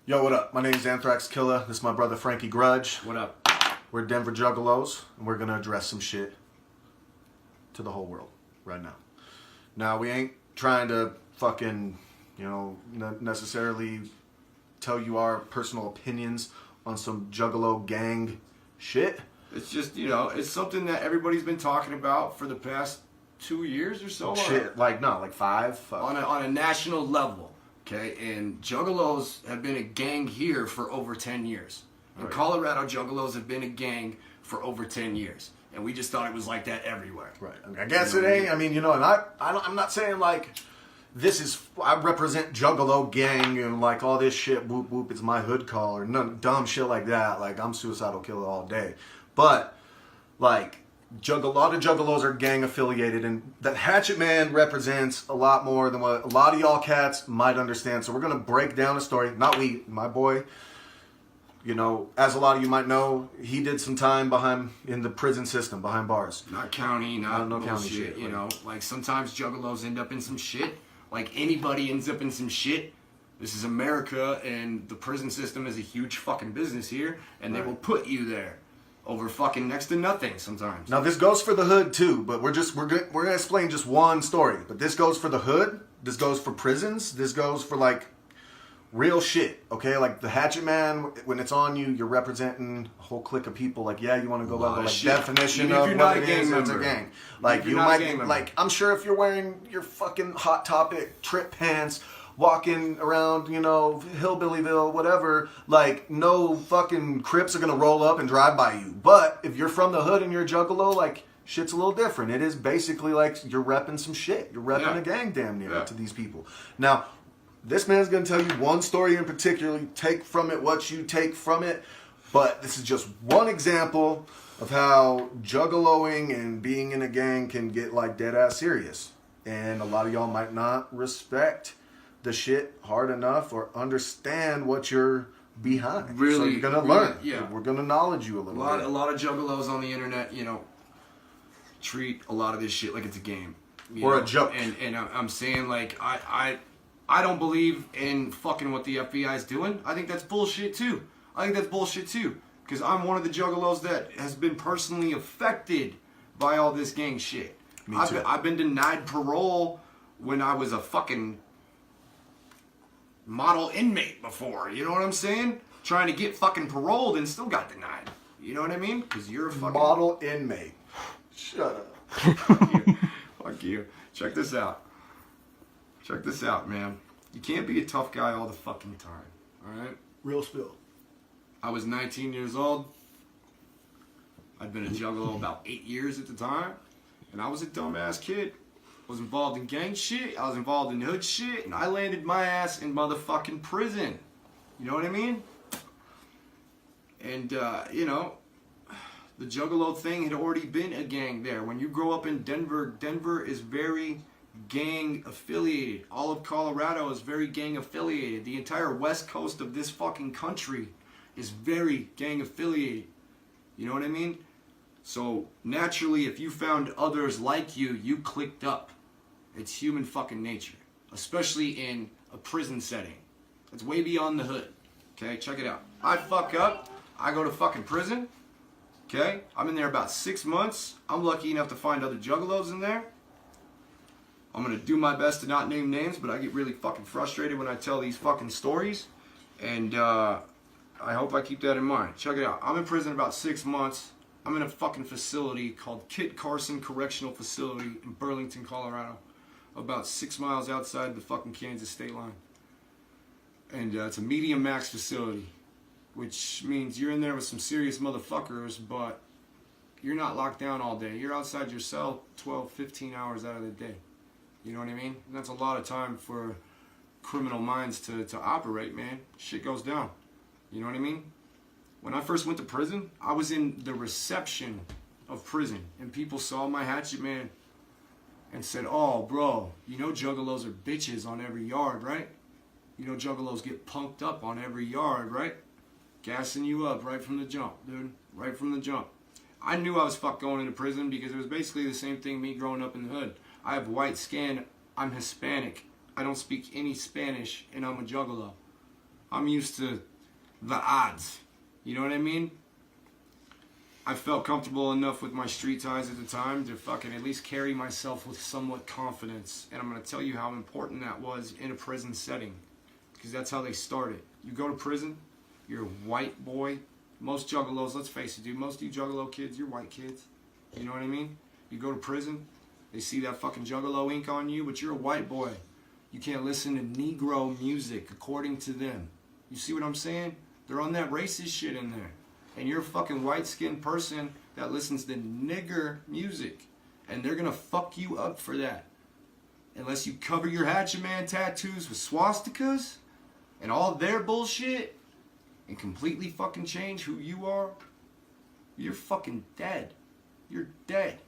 Yo, what up? My name's Anthrax Killer. This is my brother Frankie Grudge. What up? We're Denver Juggalos, and we're gonna address some shit to the whole world right now. Now, we ain't trying to fucking, necessarily tell you our personal opinions on some Juggalo gang shit. It's just, it's something that everybody's been talking about for the past 2 years or so. Shit, like 5. On a national level, okay? And Juggalos have been a gang here for over 10 years. In Right. Colorado, Juggalos have been a gang for over 10 years. And we just thought it was like that everywhere. Right. I guess it ain't. I mean, and I'm not saying like I represent Juggalo gang and like all this shit, whoop whoop, it's my hood call or none dumb shit like that. Like I'm suicidal killer all day. But like a lot of Juggalos are gang affiliated, and that Hatchet Man represents a lot more than what a lot of y'all cats might understand. So we're gonna break down a story. Not we, my boy. As a lot of you might know, he did some time in the prison system, behind bars. Not county, not no bullshit, county shit. Like sometimes Juggalos end up in some shit. Like anybody ends up in some shit. This is America, and the prison system is a huge fucking business here, and they will put you there over fucking next to nothing sometimes. Now this goes for the hood too, but we're gonna explain just one story. But this goes for the hood. This goes for prisons. This goes for like real shit. Okay, like the Hatchet Man. When it's on you, you're representing a whole clique of people. Like you want to go by the definition of what it is. It's a gang. Like you might like. I'm sure if you're wearing your fucking Hot Topic trip pants, walking around, Hillbillyville, whatever, like, no fucking Crips are gonna roll up and drive by you. But if you're from the hood and you're a Juggalo, like, shit's a little different. It is basically like you're repping some shit. You're repping a gang damn near to these people. Now, this man's gonna tell you one story in particular. Take from it what you take from it. But this is just one example of how Juggaloing and being in a gang can get, like, dead-ass serious. And a lot of y'all might not respect the shit hard enough or understand what you're behind. Really, so you're gonna learn. Yeah. We're gonna knowledge you a little bit. A lot of Juggalos on the internet, treat a lot of this shit like it's a game. Or a joke. And I'm saying, like, I don't believe in fucking what the FBI is doing. I think that's bullshit too. Because I'm one of the Juggalos that has been personally affected by all this gang shit. Me too. I've been denied parole when I was a fucking model inmate before. You know what I'm saying? Trying to get fucking paroled and still got denied. You know what I mean? Because you're a fucking model inmate. Shut up. Fuck you. Check this out. Check this out, man. You can't be a tough guy all the fucking time. Alright? Real spill. I was 19 years old. I'd been a Juggalo about 8 years at the time. And I was a dumbass kid. Was involved in gang shit. I was involved in hood shit. And I landed my ass in motherfucking prison. You know what I mean? And, the Juggalo thing had already been a gang there. When you grow up in Denver, Denver is very gang affiliated. All of Colorado is very gang affiliated. The entire west coast of this fucking country is very gang affiliated. You know what I mean? So naturally, if you found others like you, you clicked up. It's human fucking nature, especially in a prison setting. It's way beyond the hood. Okay, check it out. I fuck up. I go to fucking prison. Okay, I'm in there about 6 months. I'm lucky enough to find other Juggalos in there. I'm gonna do my best to not name names, but I get really fucking frustrated when I tell these fucking stories. And I hope I keep that in mind. Check it out. I'm in prison about 6 months. I'm in a fucking facility called Kit Carson Correctional Facility in Burlington, Colorado. About 6 miles outside the fucking Kansas state line. And it's a medium max facility, which means you're in there with some serious motherfuckers, but you're not locked down all day. You're outside your cell 12, 15 hours out of the day. You know what I mean? And that's a lot of time for criminal minds to operate, man. Shit goes down. You know what I mean? When I first went to prison, I was in the reception of prison, and people saw my Hatchet Man and said, "Oh, bro, you know Juggalos are bitches on every yard, right? You know Juggalos get punked up on every yard, right? Gassing you up right from the jump, dude. Right from the jump." I knew I was fucked going into prison because it was basically the same thing me growing up in the hood. I have white skin. I'm Hispanic. I don't speak any Spanish, and I'm a Juggalo. I'm used to the odds. You know what I mean? I felt comfortable enough with my street ties at the time to fucking at least carry myself with somewhat confidence. And I'm going to tell you how important that was in a prison setting. Because that's how they started. You go to prison, you're a white boy. Most juggalos, let's face it, dude, most of you juggalo kids, you're white kids. You know what I mean? You go to prison, they see that fucking juggalo ink on you, but you're a white boy. You can't listen to Negro music according to them. You see what I'm saying? They're on that racist shit in there. And you're a fucking white-skinned person that listens to nigger music. And they're gonna fuck you up for that. Unless you cover your Hatchet Man tattoos with swastikas and all their bullshit and completely fucking change who you are, you're fucking dead. You're dead.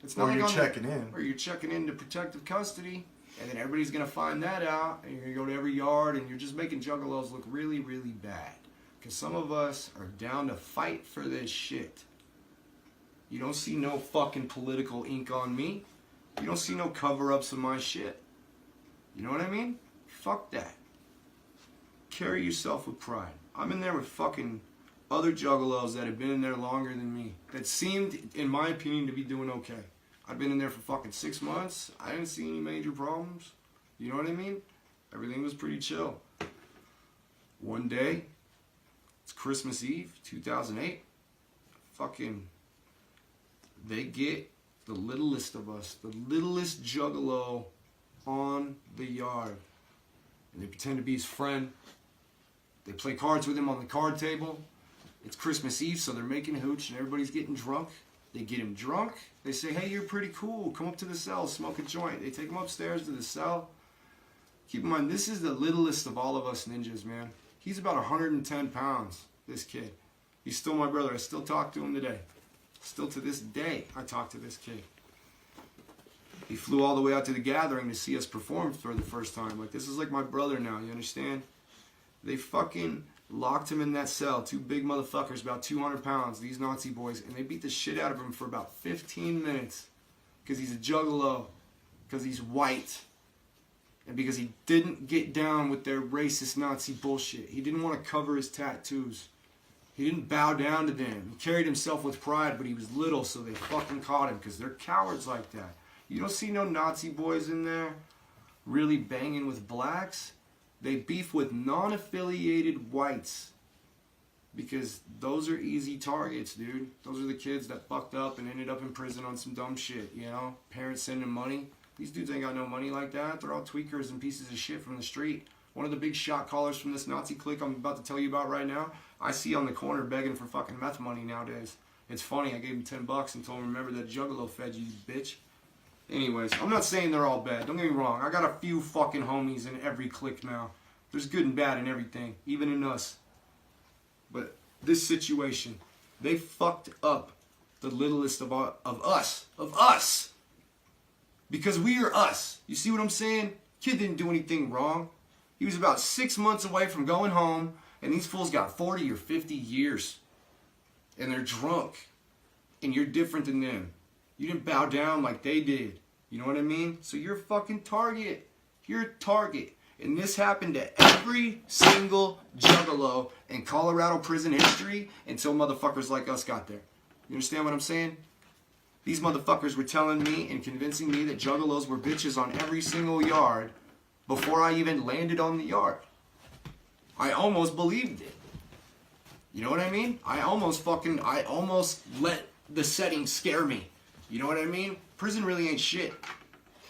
It's not Or like you're checking in. Or you're checking into protective custody, and then everybody's gonna find that out, and you're gonna go to every yard, and you're just making juggalos look really, really bad. Because some of us are down to fight for this shit. You don't see no fucking political ink on me. You don't see no cover-ups of my shit. You know what I mean? Fuck that. Carry yourself with pride. I'm in there with fucking other juggalos that have been in there longer than me. That seemed, in my opinion, to be doing okay. I've been in there for fucking 6 months. I didn't see any major problems. You know what I mean? Everything was pretty chill. One day, it's Christmas Eve, 2008. Fucking, they get the littlest of us, the littlest juggalo on the yard. And they pretend to be his friend. They play cards with him on the card table. It's Christmas Eve, so they're making hooch and everybody's getting drunk. They get him drunk. They say, hey, you're pretty cool. Come up to the cell, smoke a joint. They take him upstairs to the cell. Keep in mind, this is the littlest of all of us ninjas, man. He's about 110 pounds, this kid. He's still my brother. I still talk to him today. Still to this day, I talk to this kid. He flew all the way out to the gathering to see us perform for the first time. Like, this is like my brother now, you understand? They fucking locked him in that cell. Two big motherfuckers, about 200 pounds, these Nazi boys, and they beat the shit out of him for about 15 minutes because he's a juggalo, because he's white, and because he didn't get down with their racist Nazi bullshit. He didn't want to cover his tattoos. He didn't bow down to them. He carried himself with pride, but he was little, so they fucking caught him because they're cowards like that. You don't see no Nazi boys in there really banging with blacks. They beef with non-affiliated whites because those are easy targets, dude. Those are the kids that fucked up and ended up in prison on some dumb shit, you know? Parents sending them money. These dudes ain't got no money like that. They're all tweakers and pieces of shit from the street. One of the big shot callers from this Nazi clique I'm about to tell you about right now, I see on the corner begging for fucking meth money nowadays. It's funny, I gave him 10 bucks and told him, remember that juggalo fed you bitch. Anyways, I'm not saying they're all bad. Don't get me wrong. I got a few fucking homies in every clique now. There's good and bad in everything, even in us. But this situation, they fucked up the littlest of us. Because we are us. You see what I'm saying? Kid didn't do anything wrong. He was about 6 months away from going home, and these fools got 40 or 50 years. And they're drunk. And you're different than them. You didn't bow down like they did. You know what I mean? So you're a fucking target. You're a target. And this happened to every single juggalo in Colorado prison history until motherfuckers like us got there. You understand what I'm saying? These motherfuckers were telling me and convincing me that juggalos were bitches on every single yard before I even landed on the yard. I almost believed it. You know what I mean? I almost let the setting scare me. You know what I mean? Prison really ain't shit.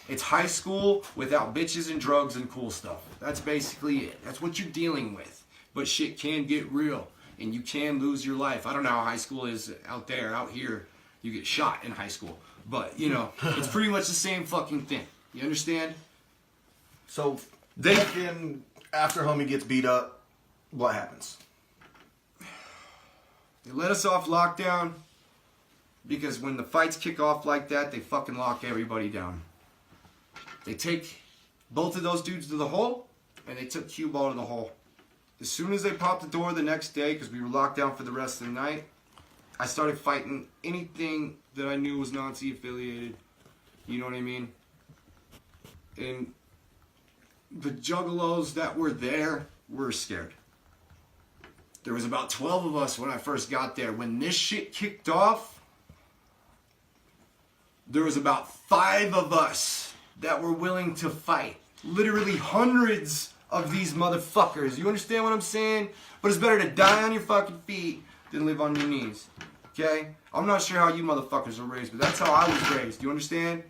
It's high school without bitches and drugs and cool stuff. That's basically it. That's what you're dealing with. But shit can get real, and you can lose your life. I don't know how high school is out there. Out here, you get shot in high school. But, you know, it's pretty much the same fucking thing. You understand? So, after homie gets beat up, what happens? They let us off lockdown because when the fights kick off like that, they fucking lock everybody down. They take both of those dudes to the hole, and they took cue ball to the hole. As soon as they popped the door the next day, because we were locked down for the rest of the night, I started fighting anything that I knew was Nazi affiliated. You know what I mean? And the juggalos that were there were scared. There was about 12 of us when I first got there. When this shit kicked off, there was about 5 of us that were willing to fight. Literally hundreds of these motherfuckers. You understand what I'm saying? But it's better to die on your fucking feet than live on your knees. Okay? I'm not sure how you motherfuckers were raised, but that's how I was raised. You understand?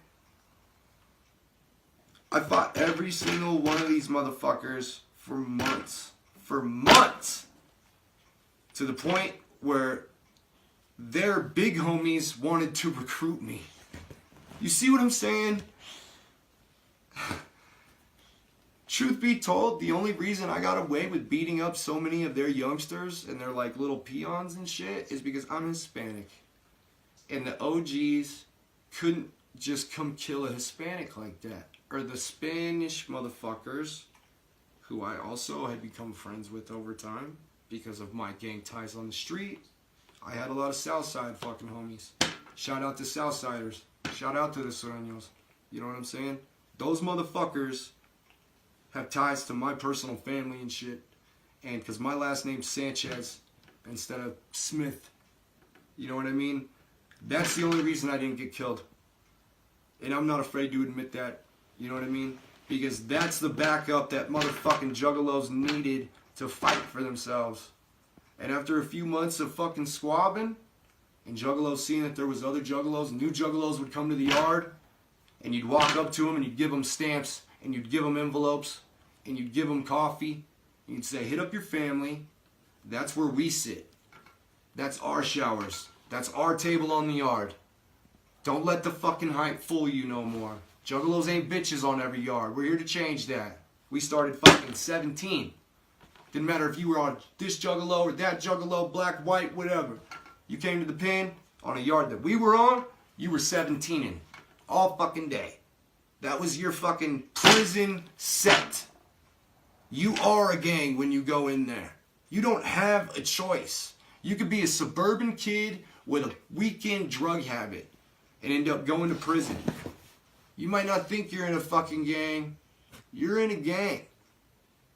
I fought every single one of these motherfuckers for months. For months! To the point where their big homies wanted to recruit me. You see what I'm saying? Truth be told, the only reason I got away with beating up so many of their youngsters and their like little peons and shit is because I'm Hispanic. And the OGs couldn't just come kill a Hispanic like that. Or the Spanish motherfuckers, who I also had become friends with over time because of my gang ties on the street. I had a lot of Southside fucking homies. Shout out to Southsiders. Shout out to the Sureños. You know what I'm saying? Those motherfuckers have ties to my personal family and shit. And because my last name's Sanchez instead of Smith. You know what I mean? That's the only reason I didn't get killed. And I'm not afraid to admit that. You know what I mean? Because that's the backup that motherfucking juggalos needed to fight for themselves. And after a few months of fucking squabbing, and juggalos seeing that there was other juggalos, new juggalos would come to the yard, and you'd walk up to them and you'd give them stamps, and you'd give them envelopes, and you'd give them coffee, and you'd say, hit up your family. That's where we sit. That's our showers. That's our table on the yard. Don't let the fucking hype fool you no more. Juggalos ain't bitches on every yard. We're here to change that. We started fucking 17. Didn't matter if you were on this juggalo or that juggalo, black, white, whatever. You came to the pen on a yard that we were on, you were 17ing. All fucking day. That was your fucking prison set. You are a gang when you go in there. You don't have a choice. You could be a suburban kid with a weekend drug habit and end up going to prison. You might not think you're in a fucking gang. You're in a gang.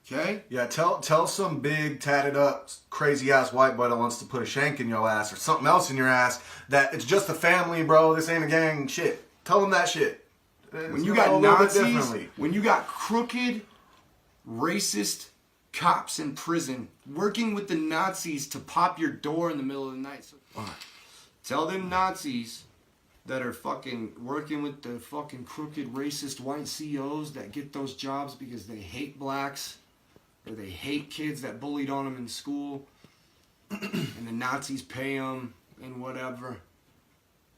Okay? Yeah, tell some big, tatted up, crazy ass white boy that wants to put a shank in your ass or something else in your ass that it's just a family, bro. This ain't a gang shit. Tell them that shit. When you got Nazis, when you got crooked, racist cops in prison working with the Nazis to pop your door in the middle of the night. So, tell them Nazis that are fucking working with the fucking crooked racist white CEOs that get those jobs because they hate blacks or they hate kids that bullied on them in school and the Nazis pay them and whatever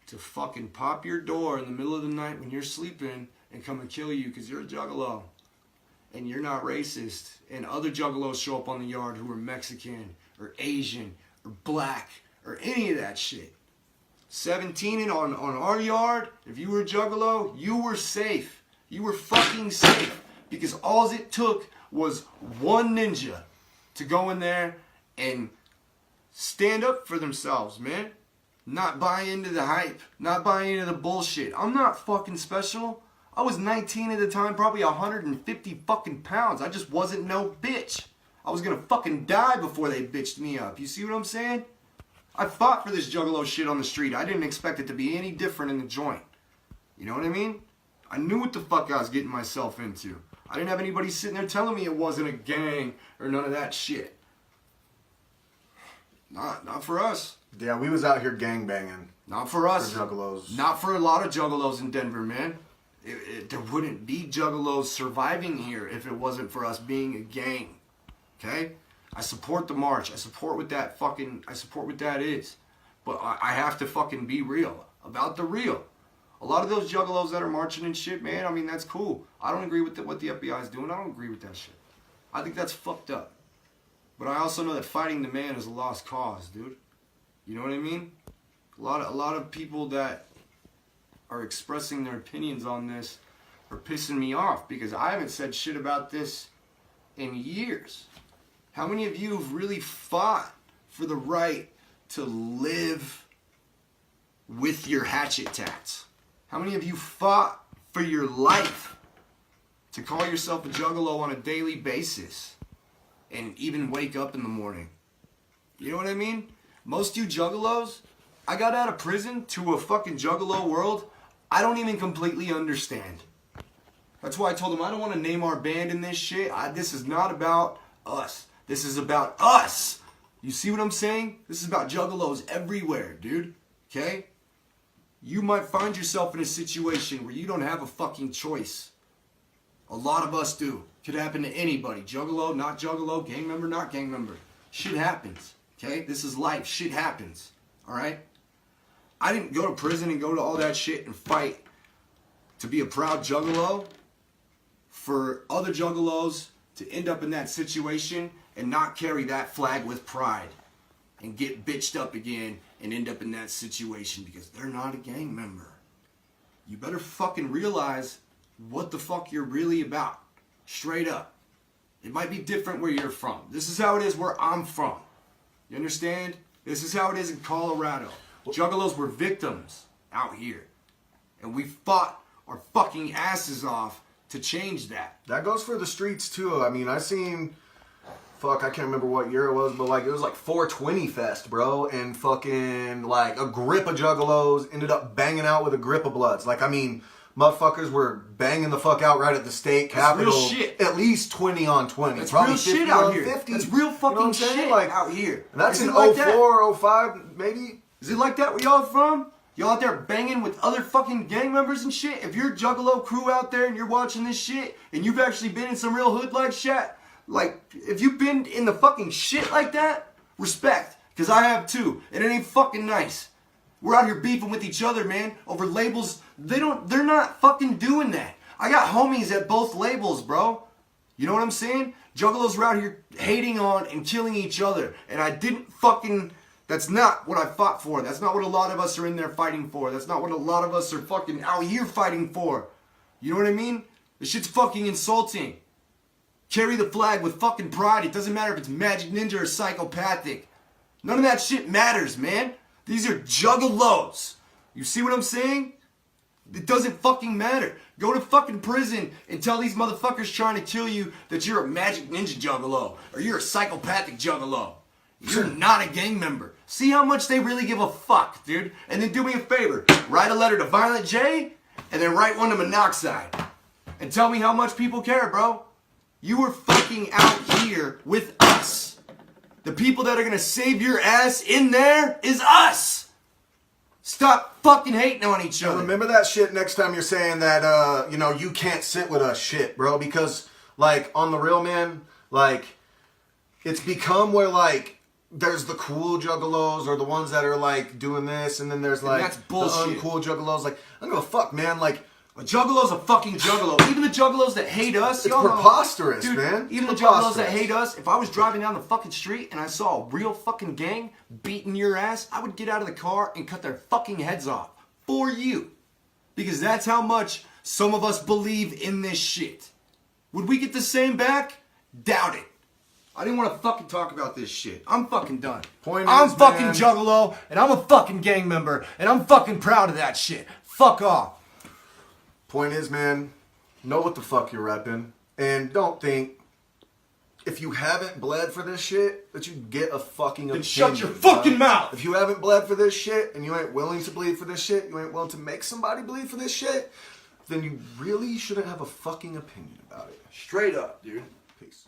to fucking pop your door in the middle of the night when you're sleeping and come and kill you because you're a juggalo and you're not racist, and other juggalos show up on the yard who are Mexican or Asian or black or any of that shit. 17ing on our yard, if you were a juggalo, you were safe. You were fucking safe. Because all it took was one ninja to go in there and stand up for themselves, man. Not buy into the hype. Not buy into the bullshit. I'm not fucking special. I was 19 at the time, probably 150 fucking pounds. I just wasn't no bitch. I was gonna fucking die before they bitched me up. You see what I'm saying? I fought for this juggalo shit on the street. I didn't expect it to be any different in the joint. You know what I mean? I knew what the fuck I was getting myself into. I didn't have anybody sitting there telling me it wasn't a gang or none of that shit. Not for us. Yeah, we was out here gang banging. Not for us. For juggalos. Not for a lot of juggalos in Denver, man. There wouldn't be juggalos surviving here if it wasn't for us being a gang. Okay? I support the march. I support what that is. But I have to fucking be real about the real. A lot of those juggalos that are marching and shit, man, I mean, that's cool. I don't agree with what the FBI is doing. I don't agree with that shit. I think that's fucked up. But I also know that fighting the man is a lost cause, dude. You know what I mean? A lot of people that are expressing their opinions on this are pissing me off because I haven't said shit about this in years. How many of you have really fought for the right to live with your hatchet tats? How many of you fought for your life to call yourself a juggalo on a daily basis and even wake up in the morning? You know what I mean? Most you juggalos, I got out of prison to a fucking juggalo world I don't even completely understand. That's why I told them I don't want to name our band in this shit. This is not about us. This is about us. You see what I'm saying? This is about juggalos everywhere, dude. Okay? You might find yourself in a situation where you don't have a fucking choice. A lot of us do. Could happen to anybody. Juggalo, not juggalo, gang member, not gang member. Shit happens. Okay? This is life. Shit happens. Alright? I didn't go to prison and go to all that shit and fight to be a proud juggalo for other juggalos to end up in that situation and not carry that flag with pride and get bitched up again and end up in that situation because they're not a gang member. You better fucking realize what the fuck you're really about. Straight up. It might be different where you're from. This is how it is where I'm from. You understand? This is how it is in Colorado. Juggalos were victims out here. And we fought our fucking asses off to change that. That goes for the streets too. I mean, I seen, fuck, I can't remember what year it was, but like it was like 420 Fest, bro, and fucking like a grip of juggalos ended up banging out with a grip of Bloods. Like, I mean, motherfuckers were banging the fuck out right at the state capitol. That's real shit. At least 20 on 20. That's probably real 50 shit out on here. 50. That's real fucking you know what I'm saying? shit Like, out here. And that's Is in it like 04, 05, maybe. Is it like that where y'all from? Y'all out there banging with other fucking gang members and shit? If you're a juggalo crew out there and you're watching this shit and you've actually been in some real hood like shit, like if you've been in the fucking shit like that, respect. Because I have too. And it ain't fucking nice. We're out here beefing with each other, man, over labels. They're not fucking doing that. I got homies at both labels, bro. You know what I'm saying? Juggalos were out here hating on and killing each other. And I didn't fucking... That's not what I fought for. That's not what a lot of us are in there fighting for. That's not what a lot of us are fucking out here fighting for. You know what I mean? This shit's fucking insulting. Carry the flag with fucking pride. It doesn't matter if it's Magic Ninja or Psychopathic. None of that shit matters, man. These are juggalos. You see what I'm saying? It doesn't fucking matter. Go to fucking prison and tell these motherfuckers trying to kill you that you're a Magic Ninja juggalo or you're a psychopathic juggalo. You're not a gang member. See how much they really give a fuck, dude. And then do me a favor. Write a letter to Violent J and then write one to Monoxide. And tell me how much people care, bro. You were fucking out here with us. The people that are gonna save your ass in there is us. Stop fucking hating on each other. Remember that shit next time you're saying that, you can't sit with us shit, bro. Because, like, on the real, man, like, it's become where, like, there's the cool juggalos or the ones that are, like, doing this. And then there's, like, that's bullshit. the uncool juggalos. Like, I don't give a fuck, man. Like, a juggalo's a fucking juggalo. Even the juggalos that hate us, it's preposterous, dude, man. Even the juggalos that hate us, if I was driving down the fucking street and I saw a real fucking gang beating your ass, I would get out of the car and cut their fucking heads off. For you. Because that's how much some of us believe in this shit. Would we get the same back? Doubt it. I didn't want to fucking talk about this shit. I'm fucking done. I'm fucking juggalo, and I'm a fucking gang member, and I'm fucking proud of that shit. Fuck off. Point is, man, know what the fuck you're repping. And don't think, if you haven't bled for this shit, that you get a fucking opinion. Then shut your fucking mouth! If you haven't bled for this shit, and you ain't willing to bleed for this shit, you ain't willing to make somebody bleed for this shit, then you really shouldn't have a fucking opinion about it. Straight up, dude. Peace.